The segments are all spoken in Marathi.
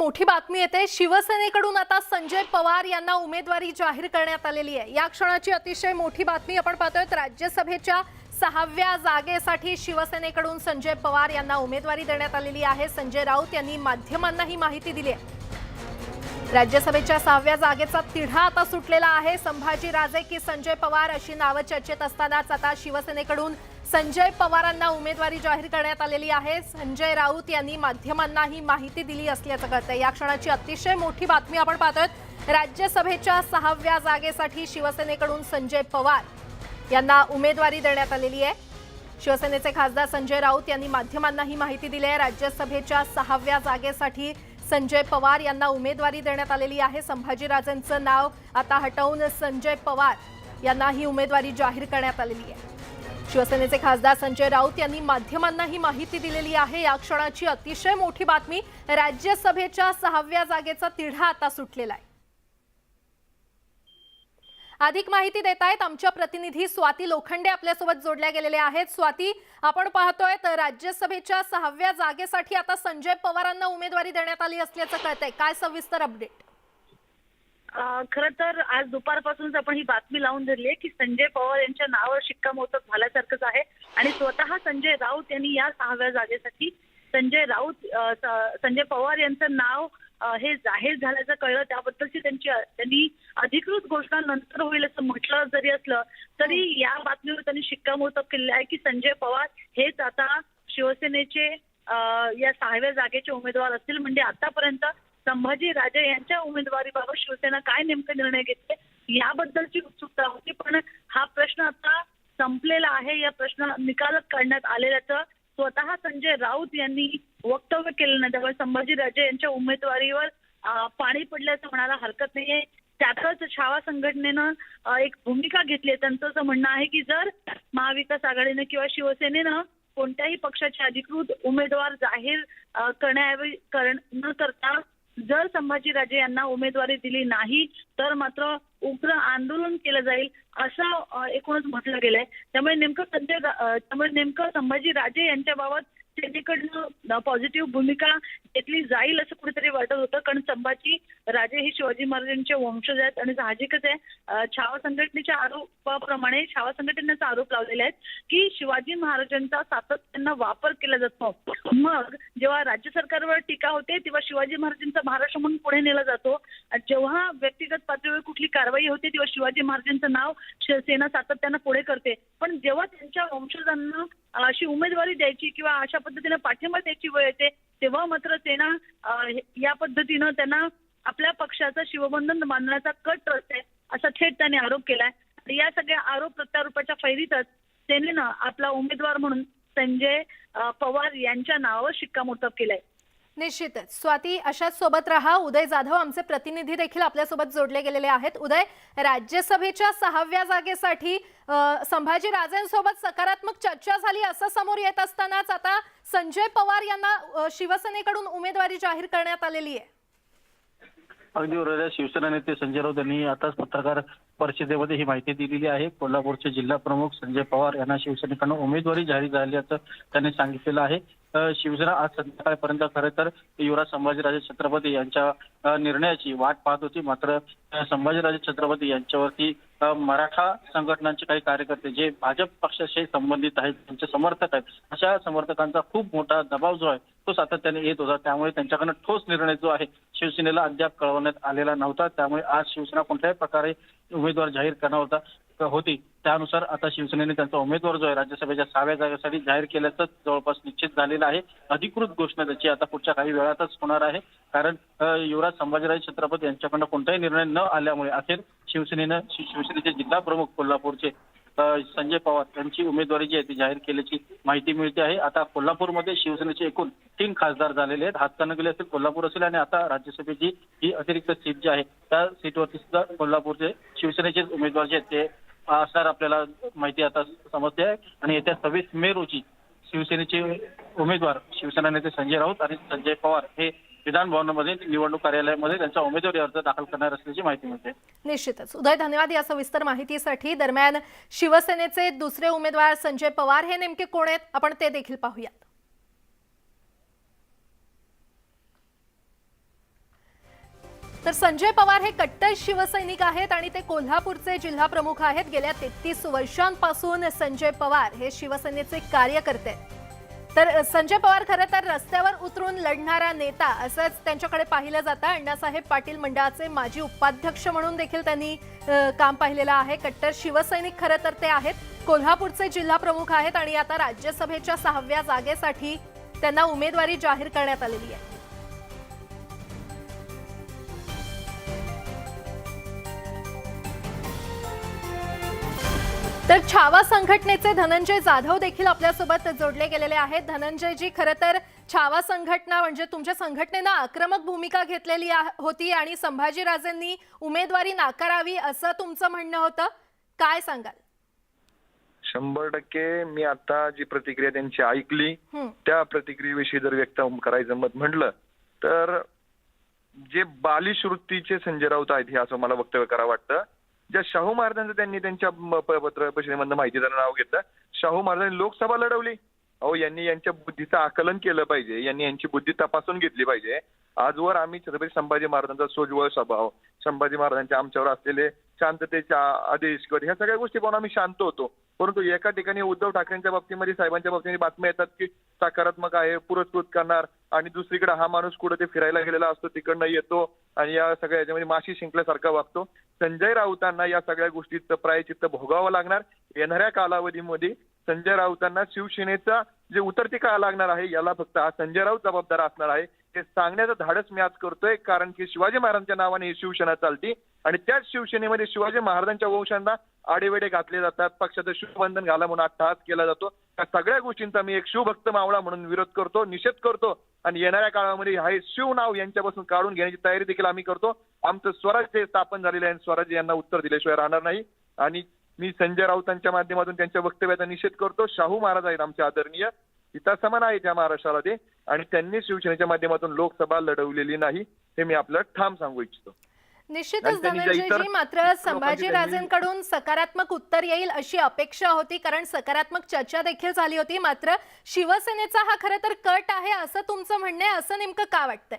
मोठी बातमी येते। शिवसेनेकडून आता संजय पवार यांना उमेदवारी जाहीर करण्यात आलेली आहे। या क्षणाची अतिशय मोठी बातमी आपण पाहतोय। राज्यसभेच्या 6व्या जागेसाठी शिवसेनेकडून संजय पवार यांना उमेदवारी देण्यात आलेली आहे। संजय राऊत यांनी माध्यमांना ही माहिती दिली आहे। राज्यसभेच्या 6व्या जागेचा तिढा आता सुटलेला आहे। संभाजी राजे की संजय पवार अशी नावं चर्चेत असतानाच आता शिवसेनेकडून संजय पवारांना उमेदवारी जाहीर करण्यात आलेली आहे। संजय राऊत यांनी माध्यमांना ही माहिती दिली असल्याचं कळतंय। या क्षणाची अतिशय मोठी बातमी आपण पाहतोय। राज्यसभेच्या 6व्या जागेसाठी शिवसेनेकडून संजय पवार यांना उमेदवारी देण्यात आलेली आहे। शिवसेनेचे खासदार संजय राऊत यांनी माध्यमांना ही माहिती दिली आहे। राज्यसभेच्या 6व्या जागेसाठी संजय पवार यांना उमेदवारी देण्यात आलेली आहे। संभाजीराजेंचं नाव आता हटवून संजय पवार यांना ही उमेदवारी जाहीर करण्यात आलेली आहे। शिवसेनेचे खासदार संजय राऊत यांनी माध्यमांना ही माहिती दिलेली आहे। या क्षणाची अतिशय मोठी बातमी, राज्यसभेच्या 6व्या जागेचा तिढा आता सुटलेला आहे। अधिक माहिती देत आहेत आमच्या प्रतिनिधी स्वाती लोखंडे आपल्यासोबत जोडल्या गेलेल्या आहेत। स्वाती, आपण पाहतोय तर राज्यसभेच्या 6व्या जागेसाठी आता संजय पवारांना उमेदवारी देण्यात आली असल्याचं कळतंय। काय सविस्तर अपडेट? खरं तर आज दुपारपासूनच आपण ही बातमी लावून धरली आहे की संजय पवार यांच्या नावावर शिक्कामोर्तब झाल्यासारखंच आहे आणि स्वतः संजय राऊत यांनी या 6व्या जागेसाठी संजय पवार यांचं नाव हे जाहीर झाल्याचं कळलं। त्याबद्दलची त्यांनी अधिकृत घोषणा नंतर होईल असं म्हटलं जरी असलं तरी या बातमीवर त्यांनी शिक्कामोर्तब केलेलं आहे की संजय पवार हेच आता शिवसेनेचे या 6व्या जागेचे उमेदवार असतील। म्हणजे आतापर्यंत संभाजी राजे यांच्या उमेदवारीबाबत शिवसेना काय नेमका निर्णय घेते याबद्दलची उत्सुकता होती, पण हा प्रश्न आता संपलेला आहे। या प्रश्न निकाल काढण्यात आलेल्याचं स्वतः संजय राऊत यांनी वक्तव्य केलं नाही। त्यामुळे संभाजी राजे यांच्या उमेदवारीवर पाणी पडल्याचं म्हणायला हरकत नाहीये। त्यातच छावा संघटनेनं एक भूमिका घेतली आहे। त्यांचं असं म्हणणं आहे की जर महाविकास आघाडीने किंवा शिवसेनेनं कोणत्याही पक्षाचे अधिकृत उमेदवार जाहीर न करता जर संभाजी राजे यांना उमेदवारी दिली नाही तर मात्र उग्र आंदोलन केलं जाईल असं एकूणच म्हटलं गेलंय। त्यामुळे नेमकं संभाजी राजे यांच्याबाबत सेनेकडनं पॉझिटिव्ह भूमिका घेतली जाईल असं कुठेतरी वाटत होतं, कारण संभाजी राजे हे शिवाजी महाराजांचे वंशज आहेत आणि साहजिकच आहे छावा संघटनेच्या आरोपाप्रमाणे छावा संघटनेचा आरोप लावलेला आहे की शिवाजी महाराजांचा सातत्यानं वापर केला जातो। मग जेव्हा राज्य सरकारवर टीका होते तेव्हा शिवाजी महाराजांचा महाराष्ट्र म्हणून पुढे नेला जातो। जेव्हा व्यक्तिगत पातळीवर कुठली कारवाई होते तेव्हा शिवाजी महाराजांचं नाव सेना सातत्यानं पुढे करते, पण जेव्हा त्यांच्या वंशजांना अशी उमेदवारी द्यायची किंवा अशा पद्धतीने पाठिंबा द्यायची वेळ येते तेव्हा मात्र सेना या पद्धतीनं त्यांना आपल्या पक्षाचं शिवबंधन बांधण्याचा कट रचते असा थेट त्यांनी आरोप केलाय। या सगळ्या आरोप प्रत्यारोपाच्या फैरीतच सेनेनं आपला उमेदवार म्हणून संजय पवार यांच्या नावावर शिक्कामोर्तब केलंय। निश्चितच स्वाती, अशाच सोबत रहा। उदय जाधव आमचे प्रतिनिधी देखील आपल्यासोबत जोडले गेलेले आहेत। उदय, राज्यसभेच्या 6व्या जागेसाठी संभाजी राजेंसोबत सकारात्मक चर्चा झाली असं समोर येत असतानाच आता संजय पवार यांना शिवसेनेकडून उमेदवारी जाहीर करण्यात आलेली आहे। अगदी बरोबर। शिवसेना नेते संजय राऊत यांनी आताच पत्रकार परिषदेमध्ये ही माहिती दिलेली आहे। कोल्हापूरचे जिल्हा प्रमुख संजय पवार यांना शिवसेनेकडून उमेदवारी जाहीर झाल्याचं त्यांनी सांगितलेलं आहे। शिवसेना आज संध्याकाळपर्यंत खरं तर युवराज संभाजीराजे छत्रपती यांच्या निर्णयाची वाट पाहत होती, मात्र संभाजीराजे छत्रपती यांच्यावरती मराठा संघटनांचे काही कार्यकर्ते जे भाजप पक्षाशी संबंधित आहेत, त्यांचे समर्थक आहेत, अशा समर्थकांचा खूप मोठा दबाव जो आहे तो सातत्याने येत होता। त्यामुळे त्यांच्याकडनं ठोस निर्णय जो आहे शिवसेनेला अद्याप कळवण्यात आलेला नव्हता। त्यामुळे आज शिवसेना कोणत्याही प्रकारे उमेदवार जाहीर करणार होती त्यानुसार आता शिवसेनेने त्यांचा उमेदवार जो आहे राज्यसभेच्या 6व्या जागेसाठी जाहीर केल्याचं जवळपास निश्चित झालेलं आहे। अधिकृत घोषणा त्याची आता पुढच्या काही वेळातच होणार आहे, कारण युवराज संभाजीराजे छत्रपती यांच्याकडनं कोणताही निर्णय न आल्यामुळे अखेर शिवसेनेचे जिल्हा प्रमुख कोल्हापूरचे संजय पवार यांची उमेदवारी जी आहे ती जाहीर केल्याची माहिती मिळते आहे। आता कोल्हापूरमध्ये शिवसेनेचे एकूण 3 खासदार झालेले आहेत। हातकणंगले असेल, कोल्हापूर असेल आणि आता राज्यसभेची ही अतिरिक्त सीट जी आहे त्या सीटवरती सुद्धा कोल्हापूरचे शिवसेनेचे उमेदवार जे आहेत ते असणार आपल्याला माहिती आता समजते आहे। आणि येत्या 26 मे रोजी शिवसेनेचे उमेदवार शिवसेना नेते संजय राऊत आणि संजय पवार हे विधान भवनामध्ये निवडणूक कार्यालयामध्ये त्यांचा उमेदवारी अर्ज दाखल करणार असल्याची माहिती मिळते। निश्चितच उदय, धन्यवाद या सविस्तर माहितीसाठी। दरम्यान शिवसेनेचे दुसरे उमेदवार संजय पवार हे नेमके कोण आहेत आपण ते देखील पाहूयात। तर संजय पवार हे कट्टर शिवसैनिक आहेत आणि ते कोल्हापूरचे जिल्हा प्रमुख आहेत. गेल्या 33 वर्षांपासून संजय पवार हे शिवसेनेचे कार्यकर्ते आहेत. तर संजय पवार खरं तर रस्त्यावर उतरून लढणारा नेता असंच त्यांच्याकडे पाहिलं जातं. अण्णासाहेब पाटील मंडळाचे माजी उपाध्यक्ष म्हणून देखील त्यांनी काम पाहिलेलं आहे. कट्टर शिवसैनिक खरं तर ते आहेत. कोल्हापूरचे जिल्हा प्रमुख आहेत आणि आता राज्यसभेच्या 6व्या जागेसाठी त्यांना उमेदवारी जाहीर करण्यात आलेली आहे. तर छावा संघटनेचे धनंजय जाधव देखील आपल्यासोबत जोडले गेलेले आहेत. धनंजयजी, खरं तर छावा संघटना म्हणजे तुमच्या संघटनेनं आक्रमक भूमिका घेतलेली होती आणि संभाजीराजेंनी उमेदवारी नाकारावी असं तुमचं म्हणणं होतं. काय सांगाल? 100% मी आता जी प्रतिक्रिया त्यांची ऐकली त्या प्रतिक्रियेविषयी जर व्यक्त करायचं मत म्हटलं तर जे बालिश वृत्तीचे संजय राऊत आहेत हे असं मला वक्तव्य करावं वाटतं. ज्या शाहू महाराजांचं त्यांनी त्यांच्या पत्र परिषदेमधनं माहिती देणं नाव घेतलं. शाहू महाराजांनी लोकसभा लढवली. अहो, यांनी यांच्या बुद्धीचं आकलन केलं पाहिजे. यांनी यांची बुद्धी तपासून घेतली पाहिजे. आजवर आम्ही छत्रपती संभाजी महाराजांचा सोज्वळ स्वभाव, संभाजी महाराजांच्या आमच्यावर असलेले शांततेच्या आदेश ह्या सगळ्या गोष्टी पाहून आम्ही शांत होतो. परंतु एका ठिकाणी उद्धव ठाकरेंच्या बाबतीमध्ये, साहेबांच्या बाबतीमध्ये बातम्या येतात की सकारात्मक आहे, पुरस्कृत करणार, आणि दुसरीकडे हा माणूस कुठे ते फिरायला गेलेला असतो तिकडनं येतो आणि या सगळ्या याच्यामध्ये माशी शिंकल्यासारखा वागतो. संजय राऊतांना या सगळ्या गोष्टीचं प्रायचित्त भोगावं लागणार. येणाऱ्या कालावधीमध्ये संजय राऊतांना शिवसेनेचा जे उतरती काळ लागणार आहे याला फक्त हा संजय राऊत जबाबदार असणार आहे हे सांगण्याचं धाडस मी आज करतोय. कारण की शिवाजी महाराजांच्या नावाने ही शिवसेना चालती आणि त्याच शिवसेनेमध्ये शिवाजी महाराजांच्या वंशांना आडेवेडे घातले जातात. पक्षाचं शिवबंधन घाला म्हणून अट्टहास केला जातो. त्या सगळ्या गोष्टींचा मी एक शिवभक्त मावळा म्हणून विरोध करतो, निषेध करतो आणि येणाऱ्या काळामध्ये हे शिव नाव यांच्यापासून काढून घेण्याची तयारी देखील आम्ही करतो. आमचं स्वराज्य स्थापन झालेलं आहे. स्वराज्य यांना उत्तर दिल्याशिवाय राहणार नाही. आणि मी संजय राऊतांच्या माध्यमातून त्यांच्या वक्तव्याचा निषेध करतो. शाहू महाराज आहेत आमचे आदरणीय, पिता समान आहे त्या महाराष्ट्राला ते, आणि त्यांनी शिवसेनेच्या माध्यमातून लोकसभा लढवलेली नाही हे मी आपल्याला ठाम सांगू इच्छितो. निश्चितच धनंजयजी, मात्र संभाजीराजेंकडून सकारात्मक उत्तर येईल अशी अपेक्षा होती, कारण सकारात्मक चर्चा देखील झाली होती. मात्र शिवसेनेचा हा खरं तर कट आहे असं तुमचं म्हणणं आहे. असं नेमकं का वाटतंय?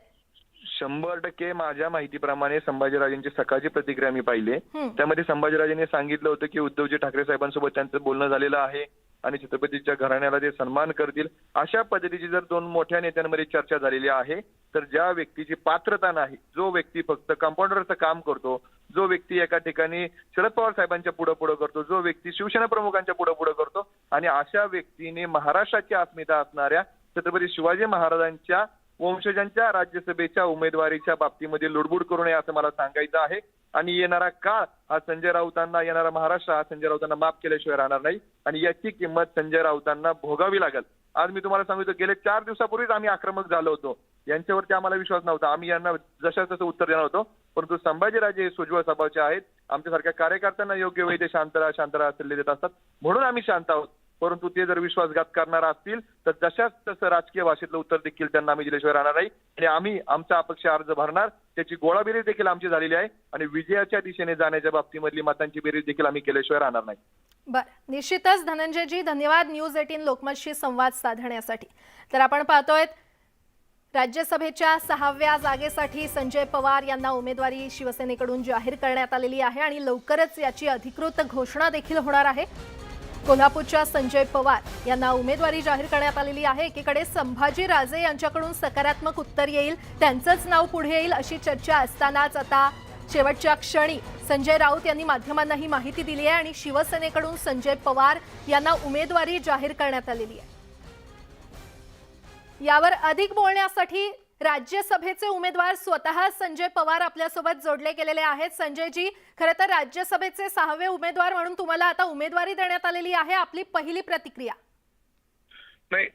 100% माझ्या माहितीप्रमाणे संभाजीराजेंची सकाळची प्रतिक्रिया मी पाहिली. त्यामध्ये संभाजीराजेंनी सांगितलं होतं की उद्धवजी ठाकरे साहेबांसोबत त्यांचं बोलणं झालेलं आहे आणि छत्रपतीच्या घराण्याला ते सन्मान करतील. अशा पद्धतीची जर दोन मोठ्या नेत्यांमध्ये चर्चा झालेली आहे तर ज्या व्यक्तीची पात्रता नाही, जो व्यक्ती फक्त कंपाऊंडरचं काम करतो, जो व्यक्ती एका ठिकाणी शरद पवार साहेबांच्या पुढे करतो, जो व्यक्ती शिवसेना प्रमुखांच्या पुढे करतो, आणि अशा व्यक्तीने महाराष्ट्राची अस्मिता असणाऱ्या छत्रपती शिवाजी महाराजांच्या वंशजांच्या राज्यसभेच्या उमेदवारीच्या बाबतीमध्ये लुडबुड करू नये असं मला सांगायचं आहे. आणि येणारा काळ हा संजय राऊतांना, येणारा महाराष्ट्र हा संजय राऊतांना माफ केल्याशिवाय राहणार नाही आणि याची किंमत संजय राऊतांना भोगावी लागेल. आज मी तुम्हाला सांगितलं, गेले 4 दिवसापूर्वीच आम्ही आक्रमक झालो होतो. यांच्यावरती आम्हाला विश्वास नव्हता. आम्ही यांना जशा तसं उत्तर देणार होतो. परंतु संभाजीराजे हे सोज्वळ स्वभावाचे आहेत. आमच्यासारख्या कार्यकर्त्यांना योग्य वेळी ते शांत राहा सल्ले देत असतात, म्हणून आम्ही शांत आहोत. परंतु ते जर विश्वासघात करणार असतील तर जशाच तसं राजकीय भाषेतलं उत्तर देखील त्यांना आम्ही दिल्याशिवाय राहणार नाही. आणि आम्ही आमचा अपक्ष अर्ज भरणार, त्याची गोळाबेरीज देखील आमची झालेली आहे आणि विजयाच्या दिशेने जाण्याच्या बाबतीमधली मतांची बेरीज देखील आम्ही केल्याशिवाय राहणार नाही. बरं, निश्चितच धनंजयजी, धन्यवाद न्यूज 18 लोकमतशी संवाद साधण्यासाठी. तर आपण पाहतोय राज्यसभेच्या 6व्या जागेसाठी संजय पवार यांना उमेदवारी शिवसेनेकडून जाहीर करण्यात आलेली आहे आणि लवकरच याची अधिकृत घोषणा देखील होणार आहे. कोल्हापूरच्या संजय पवार यांना उमेदवारी जाहीर करण्यात आलेली आहे. एकीकडे संभाजीराजे यांच्याकडून सकारात्मक उत्तर येईल, त्यांचंच नाव पुढे येईल अशी चर्चा असतानाच आता शेवटच्या क्षणी संजय राऊत यांनी माध्यमांना ही माहिती दिली आहे आणि शिवसेनेकडून संजय पवार यांना उमेदवारी जाहीर करण्यात आलेली आहे. यावर अधिक बोलण्यासाठी राज्यसभेचे उमेदवार स्वतः संजय पवार आपल्यासोबत जोडले गेलेले आहेत. संजयजी, खरं तर राज्यसभेचे 6वे उमेदवार म्हणून तुम्हाला आता उमेदवारी देण्यात आलेली आहे. आपली पहिली प्रतिक्रिया? नाही,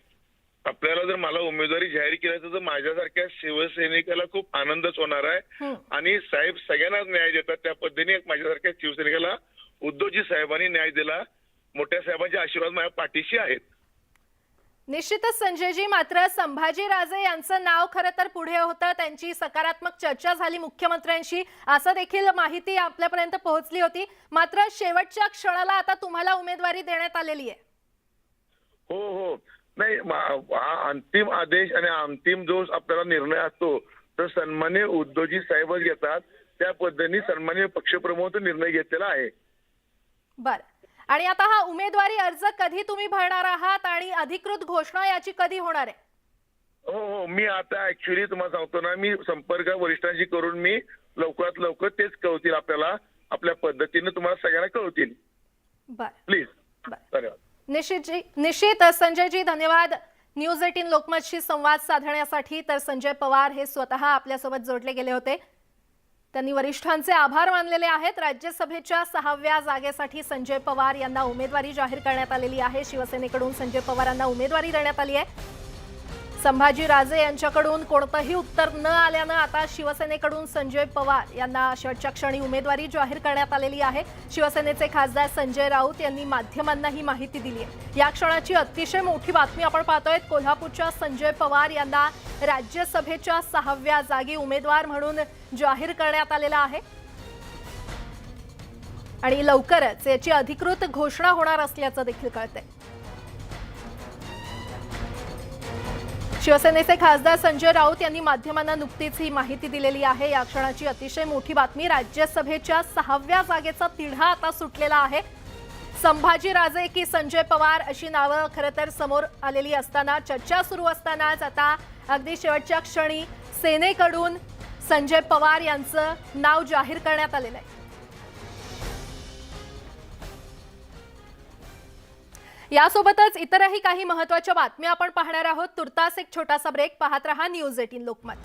आपल्याला जर मला उमेदवारी जाहीर केल्याचं तर माझ्यासारख्या शिवसैनिकाला खूप आनंदच होणार आहे. आणि साहेब सगळ्यांनाच न्याय देतात, त्या पद्धतीने माझ्यासारख्या शिवसैनिकाला उद्धवजी साहेबांनी न्याय दिला. मोठ्या साहेबांचे आशीर्वाद माझ्या पाठीशी आहेत. निश्चितच संजयजी, मात्र संभाजीराजे यांचं नाव खरं तर पुढे होतं, त्यांची सकारात्मक चर्चा झाली मुख्यमंत्र्यांशी असं देखील माहिती आपल्यापर्यंत पोहोचली होती. मात्र शेवटच्या क्षणाला आता तुम्हाला उमेदवारी देण्यात आलेली आहे. हो, नाही, हा अंतिम आदेश आणि अंतिम जो आपल्याला निर्णय असतो तर सन्माननीय उद्धवजी साहेबच घेतात. त्या पद्धतीने सन्माननीय पक्षप्रमुख निर्णय घेतलेला आहे. बर, आणि आता हा उमेदवारी अर्ज कधी तुम्ही भरणार आहात आणि अधिकृत घोषणा याची कधी होणार आहे? हो, मी आता ऍक्च्युली तुम्हाला सांगतो ना, मी संपर्क वरिष्ठांशी करून मी लवकरात लवकर तेच कळवतील आपल्याला, आपल्या पद्धतीने तुम्हाला सगळ्यांना कळवतील. बर, प्लीज. धन्यवाद. निश्चित संजयजी, धन्यवाद न्यूज 18 लोकमतशी संवाद साधण्यासाठी. तर संजय पवार हे स्वतः आपल्यासोबत जोडले गेले होते. त्यांनी वरिष्ठांचे आभार मानलेले आहेत. राज्यसभेच्या 6व्या जागेसाठी संजय पवार यांना उमेदवारी जाहीर करण्यात आलेली आहे. शिवसेनेकडून संजय पवारांना उमेदवारी देण्यात आली आहे. संभाजी राजे यांच्याकडून कोणतंही उत्तर न आल्यानं आता शिवसेनेकडून संजय पवार यांना शेवटच्या क्षणी उमेदवारी जाहीर करण्यात आलेली आहे. शिवसेनेचे खासदार संजय राऊत यांनी माध्यमांना ही माहिती दिली आहे. या क्षणाची अतिशय मोठी बातमी आपण पाहतोय. कोल्हापूरच्या संजय पवार यांना राज्यसभेच्या 6व्या जागी उमेदवार म्हणून जाहीर करण्यात आलेला आहे आणि लवकरच याची अधिकृत घोषणा होणार असल्याचं देखील कळतंय. शिवसेनेचे खासदार संजय राऊत यांनी माध्यमांना नुकतीच ही माहिती दिलेली आहे. या क्षणाची अतिशय मोठी बातमी. राज्यसभेच्या 6व्या जागेचा तिढा आता सुटलेला आहे. संभाजी राजे की संजय पवार अशी नावं खरं तर समोर आलेली असताना, चर्चा सुरू असतानाच आता अगदी शेवटच्या क्षणी सेनेकडून संजय पवार यांचं नाव जाहीर करण्यात आलेलं आहे. यासोबतच इतरही काही महत्त्वाच्या बातम्या आपण पाहणार आहोत. तुर्तास एक छोटासा ब्रेक. पाहत रहा न्यूज 18 लोकमत.